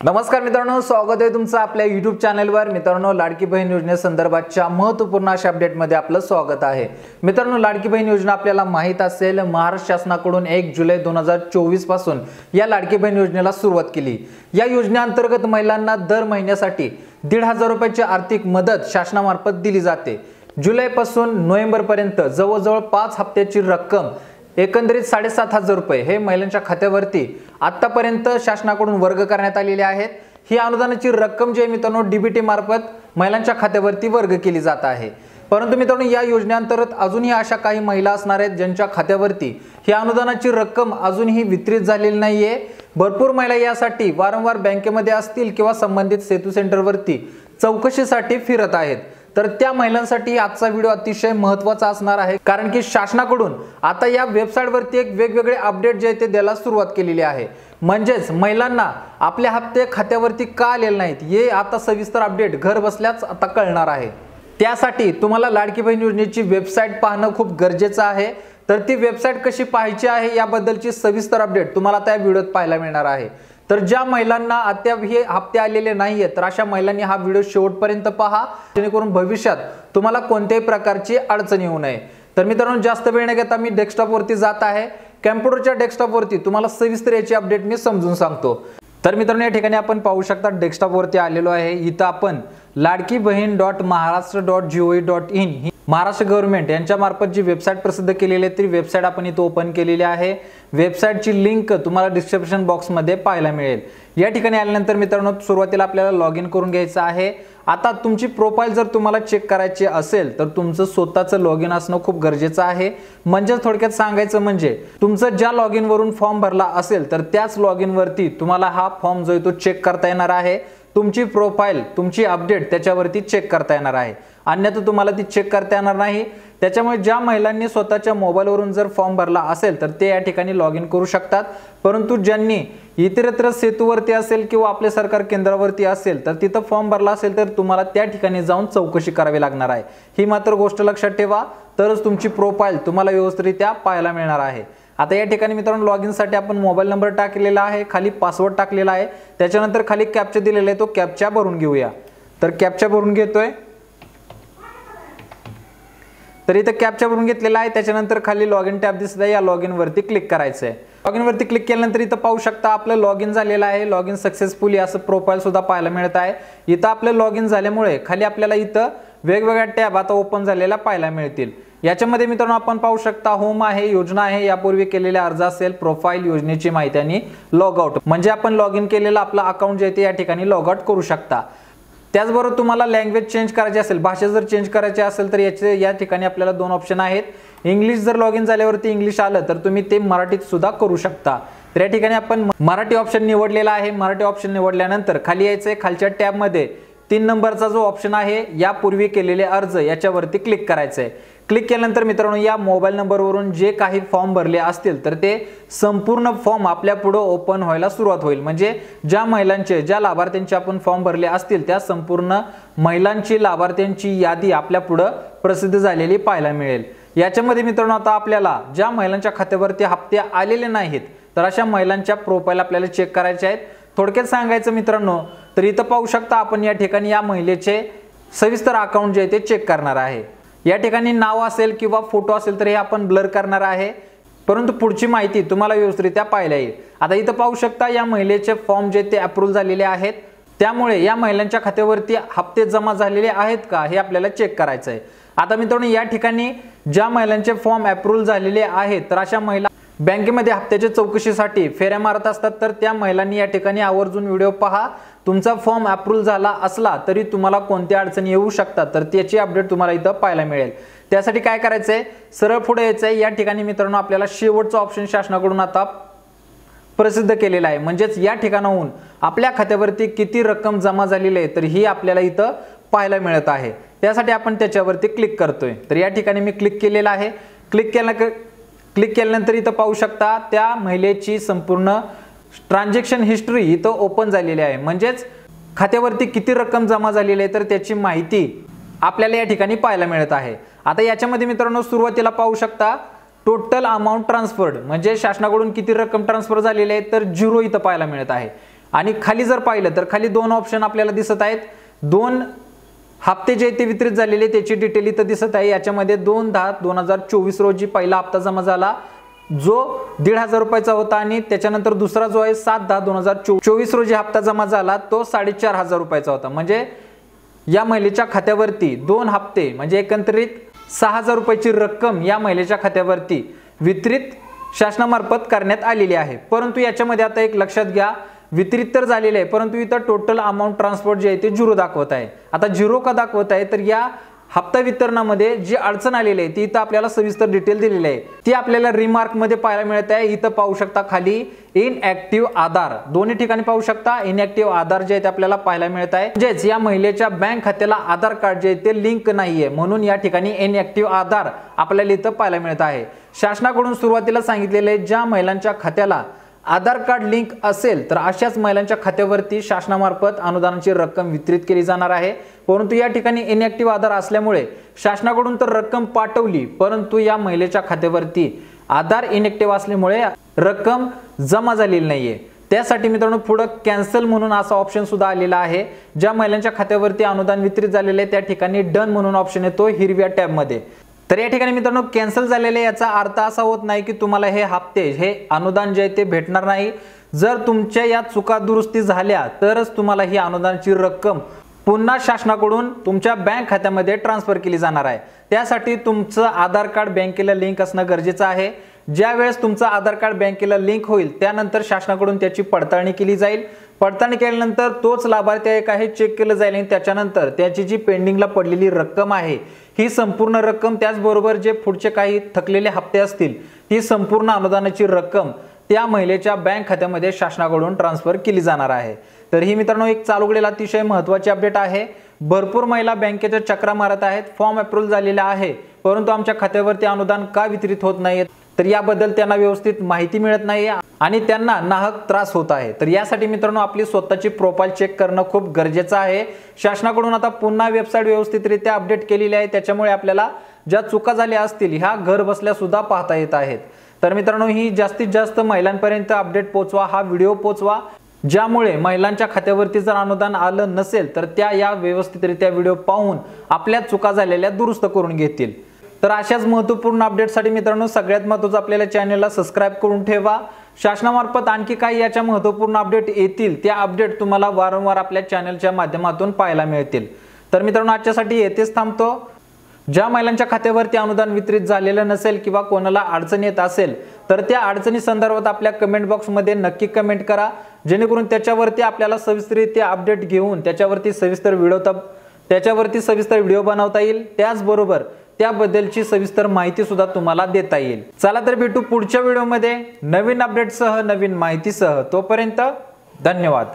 नमस्कार मित्रांनो, स्वागत आहे तुमचं आपल्या YouTube चॅनलवर। मित्रांनो, लाडकी बहीण योजनेसंदर्भातच्या महत्त्वपूर्ण अशा अपडेटमध्ये आपलं स्वागत आहे। मित्रांनो, लाडकी बहीण योजना आपल्याला माहित असेल, महाराष्ट्र शासनाकडून 1 जुलै 2024 पासून या लाडकी बहीण योजनेला सुरुवात केली। या योजनेअंतर्गत महिलांना दर महिन्यासाठी 1,500 रुपयाची आर्थिक मदत शासनामार्फत दिली जाते। जुलै पासून नोव्हेंबर पर्यंत जवळजवळ 5 हप्त्याची रक्कम एकंदरीत 7,500 रुपये हे महिलांच्या खात्यावरती आतापर्यंत शासनाकडून वर्ग करण्यात आलेले आहेत। ही अनुदानाची रक्कम जी मित्रांनो डीबीटी मार्फत महिलांच्या खात्यावरती वर्ग केली जात आहे। परंतु मित्रांनो, या योजनेअंतर्गत अजूनही अशा काही महिला असणार आहेत ज्यांच्या खात्यावरती ही अनुदानाची रक्कम अजूनही वितरित झालेली नाहीये। भरपूर महिला यासाठी वारंवार बँकेमध्ये असतील किंवा संबंधित सेतू सेंटरवरती चौकशीसाठी फिरत आहेत। तर त्या महिलांसाठी आजचा व्हिडिओ अतिशय महत्त्वाचा असणार आहे, कारण की शासनाकडून आता या वेबसाईटवरती एक वेगवेगळे अपडेट जे ते द्यायला सुरुवात केलेली आहे। म्हणजेच महिलांना आपले हप्ते खात्यावरती का आलेले नाहीत हे आता सविस्तर अपडेट घर बसल्याच आता कळणार आहे। त्यासाठी तुम्हाला लाडकी बहीण योजनेची वेबसाईट पाहणं खूप गरजेचं आहे। तर ती वेबसाईट कशी पाहायची आहे याबद्दलची सविस्तर अपडेट तुम्हाला त्या व्हिडिओत पाहायला मिळणार आहे। तर ज्या महिलांना अद्याप हे हप्ते आलेले नाहीये तर अशा महिलांनी हा व्हिडिओ शेवटपर्यंत पहा, जेणेकरून भविष्यात तुम्हाला कोणत्याही प्रकारची अडचण येऊ नये। तर मित्रांनो, जास्त वेळ न घेता मी डेस्कटॉपवरती जात आहे। कॉम्प्युटरच्या डेस्कटॉपवरती तुम्हाला सविस्तर याची अपडेट मी समजून सांगतो। तर मित्रांनो, या ठिकाणी आपण पाहू शकता डेस्कटॉपवरती आलेलो आहे। इथं आपण ladkibhin.maharashtra.gov.in ही महाराष्ट्र गव्हर्नमेंट यांच्या मार्फत जी वेबसाईट प्रसिद्ध केलेली आहे ती वेबसाईट आपण इथे ओपन केलेली आहे। वेबसाईटची लिंक तुम्हाला डिस्क्रिप्शन बॉक्समध्ये पाहायला मिळेल। या ठिकाणी आल्यानंतर मित्रांनो, सुरुवातीला आपल्याला लॉग इन करून घ्यायचं आहे। आता तुमची प्रोफाईल जर तुम्हाला चेक करायची असेल तर तुमचं स्वतःचं लॉग इन असणं खूप गरजेचं आहे। म्हणजे थोडक्यात सांगायचं म्हणजे तुमचं ज्या लॉग इन वरून फॉर्म भरला असेल तर त्याच लॉग इन वरती तुम्हाला हा फॉर्म जो आहे तो चेक करता येणार आहे। तुमची प्रोफाईल, तुमची अपडेट त्याच्यावरती चेक करता येणार आहे, अन्यथा तुम्हाला ती चेक करता येणार नाही। त्याच्यामुळे ज्या महिलांनी स्वतःच्या मोबाईलवरून जर फॉर्म भरला असेल तर ते या ठिकाणी लॉग इन करू शकतात। परंतु ज्यांनी इतरत्र सेतूवरती असेल किंवा आपल्या सरकार केंद्रावरती असेल तर तिथं फॉर्म भरला असेल तर तुम्हाला त्या ठिकाणी जाऊन चौकशी करावी लागणार आहे। ही मात्र गोष्ट लक्षात ठेवा, तरच तुमची प्रोफाईल तुम्हाला व्यवस्थितरित्या पाहायला मिळणार आहे। आता या ठिकाणी मित्रांनो, लॉग इन साठी आपण मोबाईल नंबर टाकलेला आहे, खाली पासवर्ड टाकलेला आहे, त्याच्यानंतर खाली कॅप्चा दिलेला आहे, तो कॅप्चा भरून घेऊया। तर कॅप्चा भरून घेतोय। तर इथं कॅप्चा भरून घेतलेला आहे, त्याच्यानंतर खाली लॉग इन टॅब दिसत आहे, या लॉग इन वरती क्लिक करायचं आहे। लॉग इन वरती क्लिक केल्यानंतर इथं पाहू शकता आपलं लॉग इन झालेलं आहे। लॉग इन सक्सेसफुली असं प्रोफाईल सुद्धा पाहायला मिळत आहे। इथं आपलं लॉग इन झाल्यामुळे खाली आपल्याला इथं वेगवेगळ्या टॅब आता ओपन झालेल्या पाहायला मिळतील। याच्यामध्ये मित्रांनो आपण पाहू शकता होम आहे, योजना आहे, यापूर्वी केलेले अर्ज असेल, प्रोफाईल, योजनेची माहिती आणि लॉग आउट, म्हणजे आपण लॉग इन केलेलं आपलं अकाउंट जे आहे ते या ठिकाणी लॉग आउट करू शकता। त्याचबरोबर तुम्हाला लँग्वेज चेंज करायची असेल, भाषा जर चेंज करायची असेल तर या ठिकाणी आपल्याला 2 ऑप्शन आहेत। इंग्लिश जर लॉग इन झाल्यावरती इंग्लिश आलं तर तुम्ही ते मराठीत सुद्धा करू शकता। तर या ठिकाणी आपण मराठी ऑप्शन निवडलेला आहे। मराठी ऑप्शन निवडल्यानंतर खाली यायचं आहे, खालच्या टॅब मध्ये 3 नंबरचा जो ऑप्शन आहे यापूर्वी केलेले अर्ज याच्यावरती क्लिक करायचं आहे। क्लिक केल्यानंतर मित्रांनो, या मोबाईल नंबरवरून जे काही फॉर्म भरले असतील तर ते संपूर्ण फॉर्म आपल्या पुढे ओपन व्हायला सुरुवात होईल। म्हणजे ज्या लाभार्थ्यांचे आपण फॉर्म भरले असतील त्या संपूर्ण महिलांची, लाभार्थ्यांची यादी आपल्या पुढे प्रसिद्ध झालेली पाहायला मिळेल। याच्यामध्ये मित्रांनो, आता आपल्याला ज्या महिलांच्या खात्यावरती हप्ते आलेले नाहीत तर अशा महिलांच्या प्रोफाईल आपल्याला चेक करायचे आहेत। थोडक्यात सांगायचं मित्रांनो, तर इथं पाहू शकता आपण या ठिकाणी या महिलेचे सविस्तर अकाउंट जे आहे ते चेक करणार आहे। या ठिकाणी नाव असेल किंवा फोटो असेल तर हे आपण ब्लर करणार आहे, परंतु पुढची माहिती तुम्हाला व्यवस्थितरित्या पाहायला येईल। आता इथं पाहू शकता या महिलेचे फॉर्म जे ते अप्रूव्ह झालेले आहेत, त्यामुळे या महिलांच्या खात्यावरती हप्ते जमा झालेले आहेत का हे आपल्याला चेक करायचं आहे। आता मित्रांनो, या ठिकाणी ज्या महिलांचे फॉर्म अप्रूव्ह झालेले आहेत तर अशा महिला बँकेमध्ये हप्त्याच्या चौकशीसाठी फेऱ्या मारत असतात, तर त्या महिलांनी या ठिकाणी आवर्जून व्हिडिओ पहा। तुमचा फॉर्म अप्रूव्ह झाला असला तरी तुम्हाला कोणत्या अडचणी येऊ शकतात तर त्याची अपडेट तुम्हाला इथं पाहायला मिळेल। त्यासाठी काय करायचंय, सरळ पुढे यायचंय। या ठिकाणी मित्रांनो आपल्याला शेवटचा ऑप्शन शासनाकडून आता प्रसिद्ध केलेला आहे, म्हणजेच या ठिकाणाहून आपल्या खात्यावरती किती रक्कम जमा झालेली आहे तर ही आपल्याला इथं पाहायला मिळत आहे। त्यासाठी आपण त्याच्यावरती क्लिक करतोय। तर या ठिकाणी मी क्लिक केलेला आहे। क्लिक केल्यानंतर इथं पाहू शकता त्या महिलेची संपूर्ण ट्रान्झॅक्शन हिस्ट्री इथं ओपन झालेली आहे, म्हणजेच खात्यावरती किती रक्कम जमा झालेली आहे तर त्याची माहिती आपल्याला या ठिकाणी पाहायला मिळत आहे। आता याच्यामध्ये मित्रांनो सुरुवातीला पाहू शकता टोटल अमाउंट ट्रान्सफर्ड, म्हणजे शासनाकडून किती रक्कम ट्रान्सफर झालेली आहे तर 0 इथं पाहायला मिळत आहे। आणि खाली जर पाहिलं तर खाली दोन ऑप्शन आपल्याला दिसत आहेत. दोन हप्ते जे ते वितरित झालेले त्याची डिटेल इथं दिसत आहे. याच्यामध्ये 2/10/2024 रोजी पहिला हप्ता जमा झाला जो 1,500 रुपयाचा होता आणि त्याच्यानंतर दुसरा जो आहे 7/10/2024 रोजी हप्ता जमा झाला तो 4,500 रुपयाचा होता. म्हणजे या महिलेच्या खात्यावरती 2 हप्ते म्हणजे एकंदरीत 6,000 रुपयाची रक्कम या महिलेच्या खात्यावरती वितरित शासनामार्फत करण्यात आलेली आहे. परंतु याच्यामध्ये आता एक लक्षात घ्या, वितरित तर झालेले आहे परंतु इथं टोटल अमाऊंट ट्रान्सपोर्ट जे आहे ते 0 दाखवत आहे. आता 0 का दाखवत आहे तर या हप्ता वितरणामध्ये जी अडचण आलेली आहे ती इथं आपल्याला सविस्तर डिटेल दिलेली आहे. ती आपल्याला रिमार्क मध्ये पाहायला मिळत आहे. इथं पाहू शकता खाली इनएक्टिव्ह आधार, दोन्ही ठिकाणी पाहू शकता इनएक्टिव्ह आधार जे आहे ते आपल्याला पाहायला मिळत आहे. म्हणजेच या महिलेच्या बँक खात्याला आधार कार्ड जे आहे ते लिंक नाहीये म्हणून या ठिकाणी इनएक्टिव्ह आधार आपल्याला इथं पाहायला मिळत आहे. शासनाकडून सुरुवातीला सांगितलेले आहे ज्या महिलांच्या खात्याला आधार कार्ड लिंक असेल तर अशाच महिलांच्या खात्यावरती शासनामार्फत अनुदानाची रक्कम वितरित केली जाणार आहे. परंतु या ठिकाणी इनएक्टिव्ह आधार असल्यामुळे शासनाकडून तर रक्कम पाठवली परंतु या महिलेच्या खात्यावरती आधार इनएक्टिव्ह असल्यामुळे रक्कम जमा झालेली नाहीये. त्यासाठी मित्रांनो पुढे कॅन्सल म्हणून असा ऑप्शन सुद्धा आलेला आहे. ज्या महिलांच्या खात्यावरती अनुदान वितरित झालेले आहे त्या ठिकाणी डन म्हणून ऑप्शन येतो हिरव्या टॅब मध्ये. तर या ठिकाणी मित्रांनो कॅन्सल झालेले याचा अर्थ असा होत नाही की तुम्हाला हे हप्ते हे अनुदान जे आहे ते भेटणार नाही. जर तुमच्या या चुका दुरुस्ती झाल्या तरच तुम्हाला ही अनुदानाची रक्कम पुन्हा शासनाकडून तुमच्या बँक खात्यामध्ये ट्रान्सफर केली जाणार आहे. त्यासाठी तुमचं आधार कार्ड बँकेला लिंक असणं गरजेचं आहे. ज्या वेळेस तुमचं आधार कार्ड बँकेला लिंक होईल त्यानंतर शासनाकडून त्याची पडताळणी केली जाईल. पडताळणी केल्यानंतर तोच लाभार्थी आहे का हे चेक केलं जाईल आणि त्याच्यानंतर त्याची जी पेंडिंगला पडलेली रक्कम आहे ही संपूर्ण रक्कम त्याचबरोबर जे पुढचे काही थकलेले हप्ते असतील ही संपूर्ण अनुदानाची रक्कम त्या महिलेच्या बँक खात्यामध्ये शासनाकडून ट्रान्सफर केली जाणार आहे. तर ही मित्रांनो एक चालू घडलेला अतिशय महत्त्वाची अपडेट आहे. भरपूर महिला बँकेच्या चक्रा मारत आहेत, फॉर्म अप्रूव्हल झालेला आहे परंतु आमच्या खात्यावरती अनुदान का वितरित होत नाही तर याबद्दल त्यांना व्यवस्थित माहिती मिळत नाही आणि त्यांना नाहक त्रास होत आहे. तर यासाठी मित्रांनो आपली स्वतःची प्रोफाइल चेक करणं खूप गरजेचं आहे. शासनाकडून आता पुन्हा वेबसाईट व्यवस्थितरित्या अपडेट केलेली आहे त्याच्यामुळे आपल्याला ज्या चुका झाल्या असतील ह्या घर बसल्या सुद्धा पाहता येत आहेत. तर मित्रांनो ही जास्तीत जास्त महिलांपर्यंत अपडेट पोहोचवा, हा व्हिडिओ पोहोचवा ज्यामुळे महिलांच्या खात्यावरती जर अनुदान आलं नसेल तर त्या या व्यवस्थितरित्या व्हिडिओ पाहून आपल्या चुका झालेल्या दुरुस्त करून घेतील. तर अशाच महत्त्वपूर्ण अपडेटसाठी मित्रांनो सगळ्यात महत्त्वाचं आपल्याला चॅनलला सबस्क्राइब करून ठेवा. शासनामार्फत आणखी काही याच्या महत्त्वपूर्ण अपडेट येतील त्या अपडेट तुम्हाला वारंवार आपल्या चॅनलच्या माध्यमातून पाहायला मिळतील. तर मित्रांनो आजच्यासाठी येथेच थांबतो. ज्या महिलांच्या खात्यावरती अनुदान वितरित झालेलं नसेल किंवा कोणाला अडचण येत असेल तर त्या अडचणी संदर्भात आपल्या कमेंट बॉक्समध्ये नक्की कमेंट करा जेणेकरून त्याच्यावरती आपल्याला सविस्तररित्या अपडेट घेऊन त्याच्यावरती सविस्तर व्हिडिओ बनवता येईल. त्याचबरोबर त्याबद्दलची सविस्तर माहिती सुद्धा तुम्हाला देता येईल. चला तर भेटू पुढच्या व्हिडिओमध्ये नवीन अपडेटसह नवीन माहितीसह. तोपर्यंत धन्यवाद.